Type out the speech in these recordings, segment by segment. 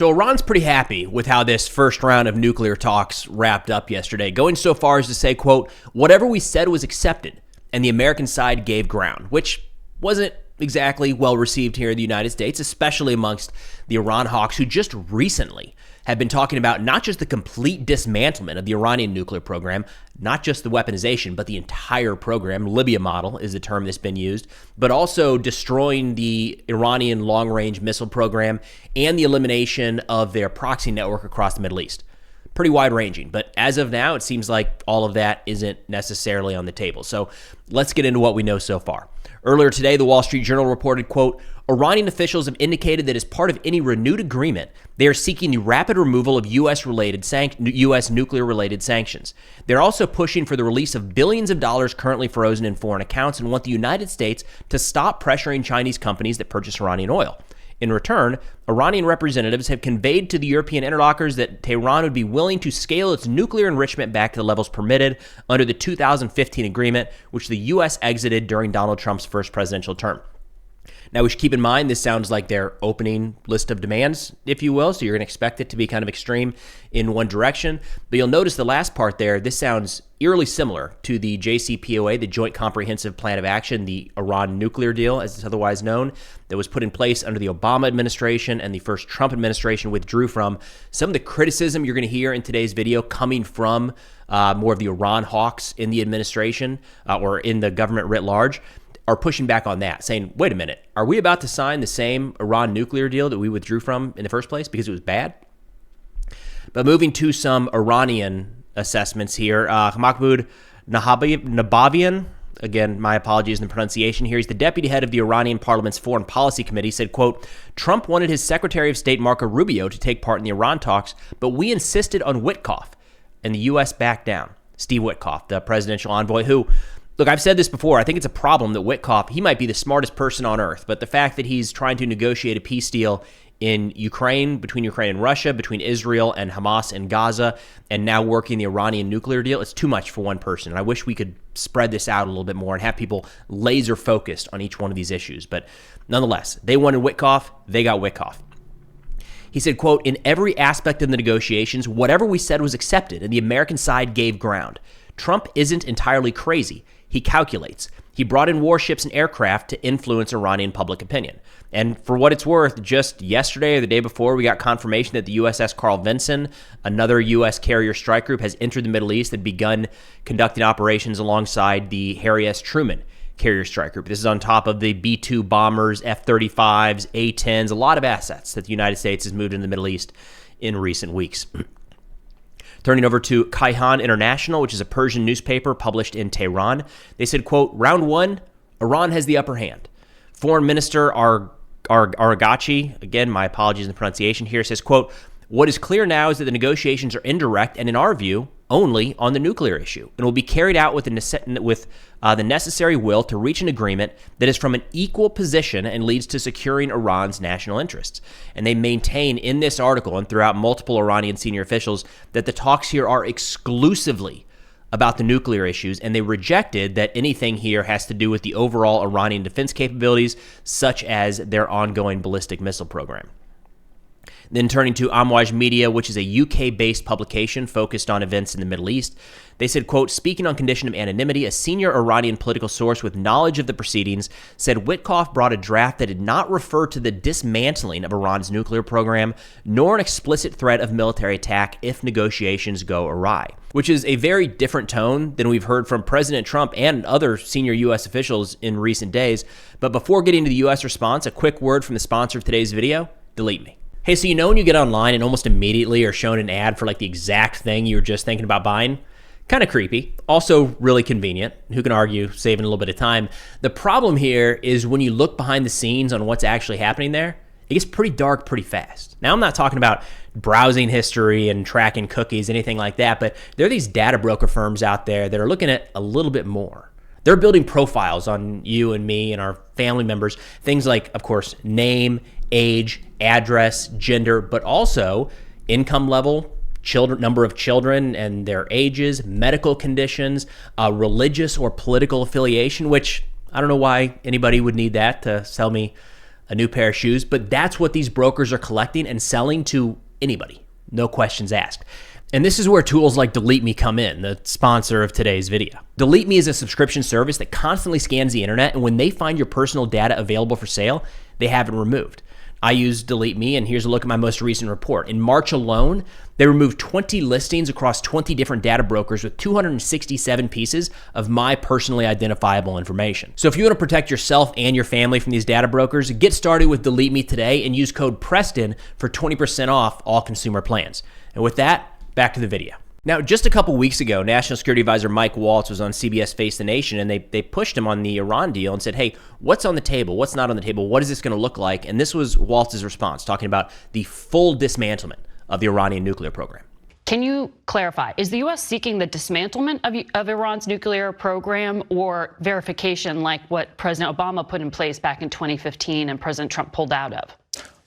So Iran's pretty happy with how this first round of nuclear talks wrapped up yesterday, going so far as to say, quote, whatever we said was accepted, and the American side gave ground, which wasn't exactly well received here in the United States, especially amongst the Iran hawks who just recently have been talking about not just the complete dismantlement of the Iranian nuclear program, not just the weaponization, but the entire program. Libya model is the term that's been used, but also destroying the Iranian long-range missile program and the elimination of their proxy network across the Middle East. Pretty wide-ranging, but as of now, it seems like all of that isn't necessarily on the table. So let's get into what we know so far. Earlier today, the Wall Street Journal reported, quote, Iranian officials have indicated that as part of any renewed agreement, they are seeking the rapid removal of U.S. nuclear-related sanctions. They're also pushing for the release of billions of dollars currently frozen in foreign accounts and want the United States to stop pressuring Chinese companies that purchase Iranian oil. In return, Iranian representatives have conveyed to the European interlocutors that Tehran would be willing to scale its nuclear enrichment back to the levels permitted under the 2015 agreement, which the U.S. exited during Donald Trump's first presidential term. Now, we should keep in mind, this sounds like their opening list of demands, if you will, so you're going to expect it to be kind of extreme in one direction. But you'll notice the last part there, this sounds eerily similar to the JCPOA, the Joint Comprehensive Plan of Action, the Iran nuclear deal, as it's otherwise known, that was put in place under the Obama administration and the first Trump administration withdrew from. Some of the criticism you're going to hear in today's video coming from more of the Iran hawks in the administration or in the government writ large, are pushing back on that, saying, wait a minute, are we about to sign the same Iran nuclear deal that we withdrew from in the first place because it was bad? But moving to some Iranian assessments here, Mahmoud Nabavian, again, my apologies in the pronunciation here, he's the deputy head of the Iranian parliament's Foreign Policy Committee, said, quote, Trump wanted his Secretary of State Marco Rubio to take part in the Iran talks, but we insisted on Witkoff, and the U.S. backed down. Steve Witkoff, the presidential envoy, who, look, I've said this before. I think it's a problem that Witkoff, he might be the smartest person on earth, but the fact that he's trying to negotiate a peace deal in Ukraine, between Ukraine and Russia, between Israel and Hamas and Gaza, and now working the Iranian nuclear deal, it's too much for one person. And I wish we could spread this out a little bit more and have people laser focused on each one of these issues. But nonetheless, they wanted Witkoff, they got Witkoff. He said, quote, in every aspect of the negotiations, whatever we said was accepted, and the American side gave ground. Trump isn't entirely crazy. He calculates. He brought in warships and aircraft to influence Iranian public opinion. And for what it's worth, just yesterday or the day before, we got confirmation that the USS Carl Vinson, another U.S. carrier strike group, has entered the Middle East and begun conducting operations alongside the Harry S. Truman carrier strike group. This is on top of the B-2 bombers, F-35s, A-10s, a lot of assets that the United States has moved into the Middle East in recent weeks. Turning over to Kayhan International, which is a Persian newspaper published in Tehran. They said, quote, round one, Iran has the upper hand. Foreign Minister Aragachi, again, my apologies in the pronunciation here, says, quote, what is clear now is that the negotiations are indirect and, in our view, only on the nuclear issue, and will be carried out with the necessary will to reach an agreement that is from an equal position and leads to securing Iran's national interests. And they maintain in this article and throughout multiple Iranian senior officials that the talks here are exclusively about the nuclear issues, and they rejected that anything here has to do with the overall Iranian defense capabilities, such as their ongoing ballistic missile program. Then turning to Amwaj Media, which is a UK-based publication focused on events in the Middle East, they said, quote, speaking on condition of anonymity, a senior Iranian political source with knowledge of the proceedings said Witkoff brought a draft that did not refer to the dismantling of Iran's nuclear program, nor an explicit threat of military attack if negotiations go awry, which is a very different tone than we've heard from President Trump and other senior U.S. officials in recent days. But before getting to the U.S. response, a quick word from the sponsor of today's video, Delete Me. Hey, so you know when you get online and almost immediately are shown an ad for like the exact thing you were just thinking about buying? Kind of creepy, also really convenient. Who can argue, saving a little bit of time. The problem here is when you look behind the scenes on what's actually happening there, it gets pretty dark pretty fast. Now, I'm not talking about browsing history and tracking cookies, anything like that, but there are these data broker firms out there that are looking at a little bit more. They're building profiles on you and me and our family members, things like, of course, name, age, address, gender, but also income level, number of children and their ages, medical conditions, religious or political affiliation, which I don't know why anybody would need that to sell me a new pair of shoes, but that's what these brokers are collecting and selling to anybody. No questions asked. And this is where tools like Delete Me come in, the sponsor of today's video. Delete Me is a subscription service that constantly scans the internet, and when they find your personal data available for sale, they have it removed. I use Delete Me, and here's a look at my most recent report. In March alone, they removed 20 listings across 20 different data brokers with 267 pieces of my personally identifiable information. So if you want to protect yourself and your family from these data brokers, get started with Delete Me today and use code Preston for 20% off all consumer plans. And with that, back to the video. Now, just a couple weeks ago, National Security Advisor Mike Waltz was on CBS Face the Nation, and they pushed him on the Iran deal and said, hey, what's on the table? What's not on the table? What is this going to look like? And this was Waltz's response, talking about the full dismantlement of the Iranian nuclear program. Can you clarify, is the U.S. seeking the dismantlement of Iran's nuclear program or verification like what President Obama put in place back in 2015 and President Trump pulled out of?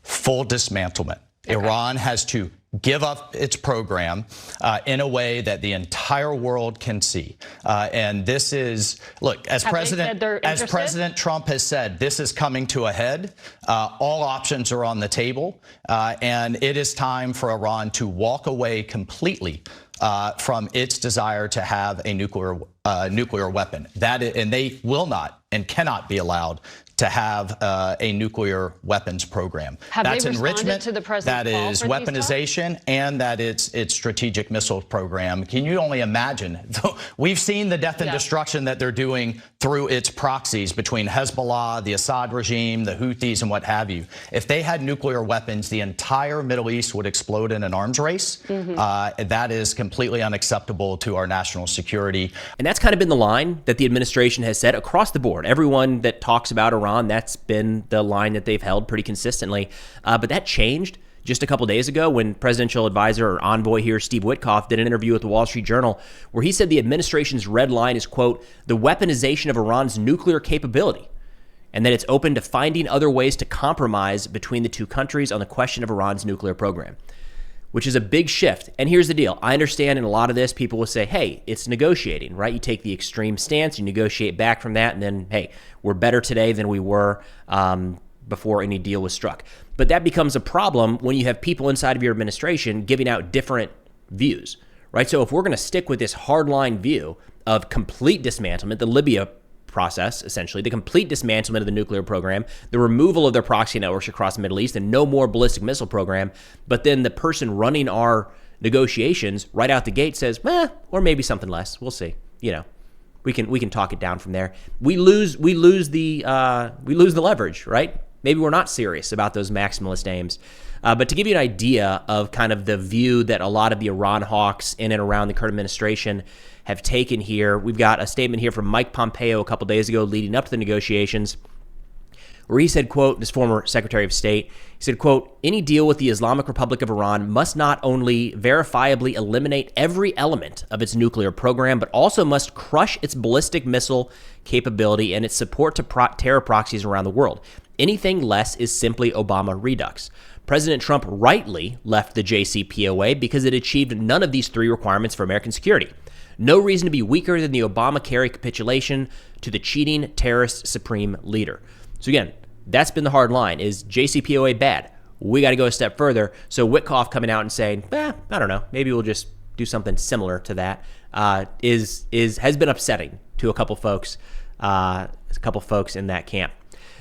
Full dismantlement. Okay. Iran has to give up its program in a way that the entire world can see. And this is, look, as President Trump has said, this is coming to a head. All options are on the table. And it is time for Iran to walk away completely from its desire to have a nuclear weapon. And they will not and cannot be allowed to have a nuclear weapons program. That's enrichment, that is weaponization, and that it's strategic missile program. Can you only imagine? We've seen the death and destruction that they're doing through its proxies between Hezbollah, the Assad regime, the Houthis, and what have you. If they had nuclear weapons, the entire Middle East would explode in an arms race. That is completely unacceptable to our national security. And that's kind of been the line that the administration has said across the board. Everyone that talks about Iran, that's been the line that they've held pretty consistently. But that changed just a couple days ago when presidential advisor or envoy here, Steve Witkoff, did an interview with the Wall Street Journal where he said the administration's red line is, quote, the weaponization of Iran's nuclear capability, and that it's open to finding other ways to compromise between the two countries on the question of Iran's nuclear program, which is a big shift. And here's the deal. I understand in a lot of this, people will say, hey, it's negotiating, right? You take the extreme stance, you negotiate back from that, and then, hey, we're better today than we were before any deal was struck. But that becomes a problem when you have people inside of your administration giving out different views, right? So if we're going to stick with this hardline view of complete dismantlement, the Libya process, essentially, the complete dismantlement of the nuclear program, the removal of their proxy networks across the Middle East, and no more ballistic missile program, but then the person running our negotiations right out the gate says, or maybe something less. We'll see. You know, we can talk it down from there. We lose the leverage, right? Maybe we're not serious about those maximalist aims. But to give you an idea of kind of the view that a lot of the Iran hawks in and around the current administration have taken here, we've got a statement here from Mike Pompeo a couple days ago leading up to the negotiations, where he said, quote, this former Secretary of State, he said, quote, any deal with the Islamic Republic of Iran must not only verifiably eliminate every element of its nuclear program, but also must crush its ballistic missile capability and its support to terror proxies around the world. Anything less is simply Obama redux. President Trump rightly left the JCPOA because it achieved none of these three requirements for American security. No reason to be weaker than the Obama-Kerry capitulation to the cheating terrorist supreme leader. So again, that's been the hard line. Is JCPOA bad? We got to go a step further. So Witkoff coming out and saying, I don't know, maybe we'll just do something similar to that, has been upsetting to a couple folks in that camp.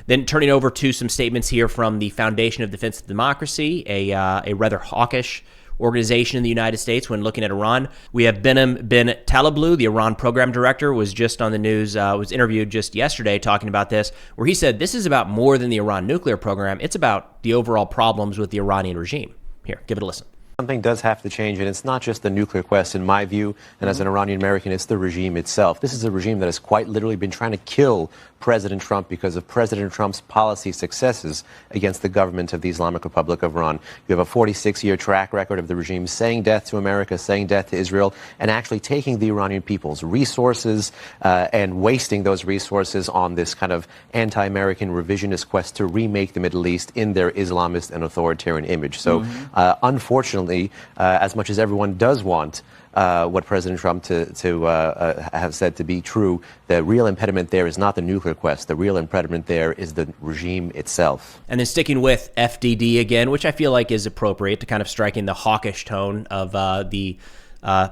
Then turning over to some statements here from the Foundation of Defense of Democracy, a rather hawkish organization in the United States when looking at Iran. We have Behnam bin Taleblu, the Iran program director, was just on the news, was interviewed just yesterday talking about this, where he said this is about more than the Iran nuclear program. It's about the overall problems with the Iranian regime. Here, give it a listen. Something does have to change, and it's not just the nuclear quest, in my view, and as an Iranian American, it's the regime itself. This is a regime that has quite literally been trying to kill President Trump because of President Trump's policy successes against the government of the Islamic Republic of Iran. You have a 46-year track record of the regime saying death to America, saying death to Israel, and actually taking the Iranian people's resources and wasting those resources on this kind of anti-American revisionist quest to remake the Middle East in their Islamist and authoritarian image. So, unfortunately, unfortunately, as much as everyone does want what President Trump to have said to be true, the real impediment there is not the nuclear quest. The real impediment there is the regime itself. And then sticking with FDD again, which I feel like is appropriate to kind of striking the hawkish tone of the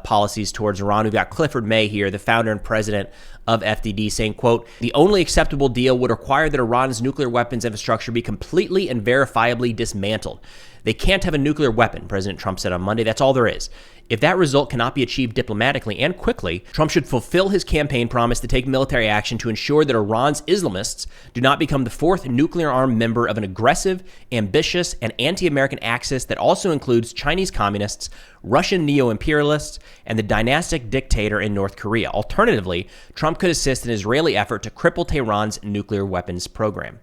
policies towards Iran. We've got Clifford May here, the founder and president of FDD, saying, quote, "The only acceptable deal would require that Iran's nuclear weapons infrastructure be completely and verifiably dismantled. They can't have a nuclear weapon," President Trump said on Monday. "That's all there is. If that result cannot be achieved diplomatically and quickly, Trump should fulfill his campaign promise to take military action to ensure that Iran's Islamists do not become the fourth nuclear-armed member of an aggressive, ambitious, and anti-American axis that also includes Chinese communists, Russian neo-imperialists, and the dynastic dictator in North Korea. Alternatively, Trump could assist in an Israeli effort to cripple Tehran's nuclear weapons program."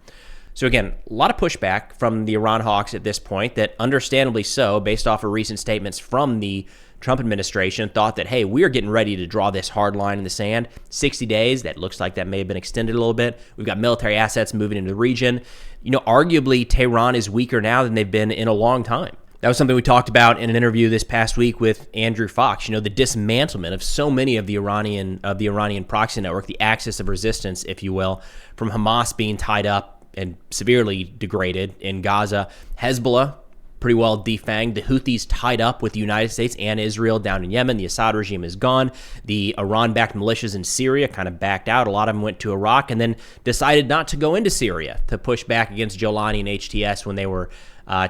So again, a lot of pushback from the Iran hawks at this point, that understandably so, based off of recent statements from the Trump administration, thought that, hey, we're getting ready to draw this hard line in the sand. 60 days, that looks like that may have been extended a little bit. We've got military assets moving into the region. You know, arguably, Tehran is weaker now than they've been in a long time. That was something we talked about in an interview this past week with Andrew Fox. You know, the dismantlement of so many of the Iranian proxy network, the axis of resistance, if you will, from Hamas being tied up and severely degraded in Gaza, Hezbollah pretty well defanged, the Houthis tied up with the United States and Israel down in Yemen. The Assad regime is gone. The Iran-backed militias in Syria kind of backed out. A lot of them went to Iraq and then decided not to go into Syria to push back against Jolani and HTS when they were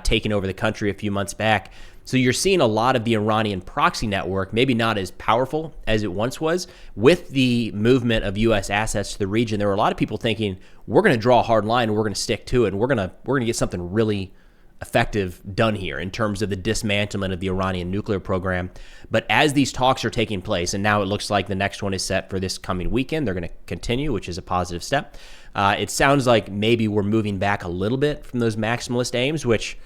taking over the country a few months back. So you're seeing a lot of the Iranian proxy network, maybe not as powerful as it once was. With the movement of U.S. assets to the region, there were a lot of people thinking, we're going to draw a hard line and we're going to stick to it, and we're going to get something really effective done here in terms of the dismantlement of the Iranian nuclear program. But as these talks are taking place, and now it looks like the next one is set for this coming weekend, they're going to continue, which is a positive step. It sounds like maybe we're moving back a little bit from those maximalist aims, which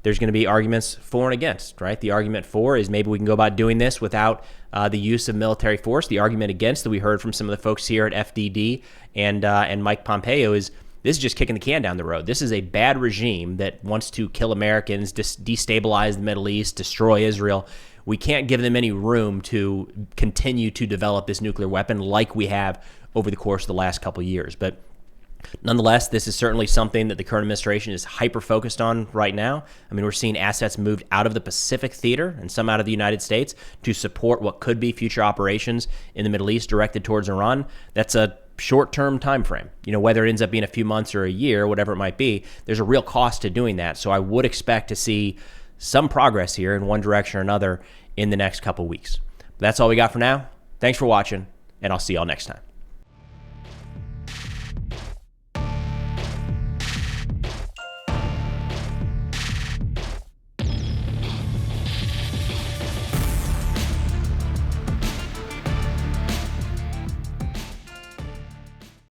there's going to be arguments for and against, right? The argument for is maybe we can go about doing this without the use of military force. The argument against that we heard from some of the folks here at FDD and Mike Pompeo is this is just kicking the can down the road. This is a bad regime that wants to kill Americans, destabilize the Middle East, destroy Israel. We can't give them any room to continue to develop this nuclear weapon like we have over the course of the last couple of years. But nonetheless, this is certainly something that the current administration is hyper-focused on right now. I mean, we're seeing assets moved out of the Pacific theater and some out of the United States to support what could be future operations in the Middle East directed towards Iran. That's a short-term time frame. You know, whether it ends up being a few months or a year, whatever it might be, there's a real cost to doing that. So I would expect to see some progress here in one direction or another in the next couple weeks. But that's all we got for now. Thanks for watching, and I'll see y'all next time.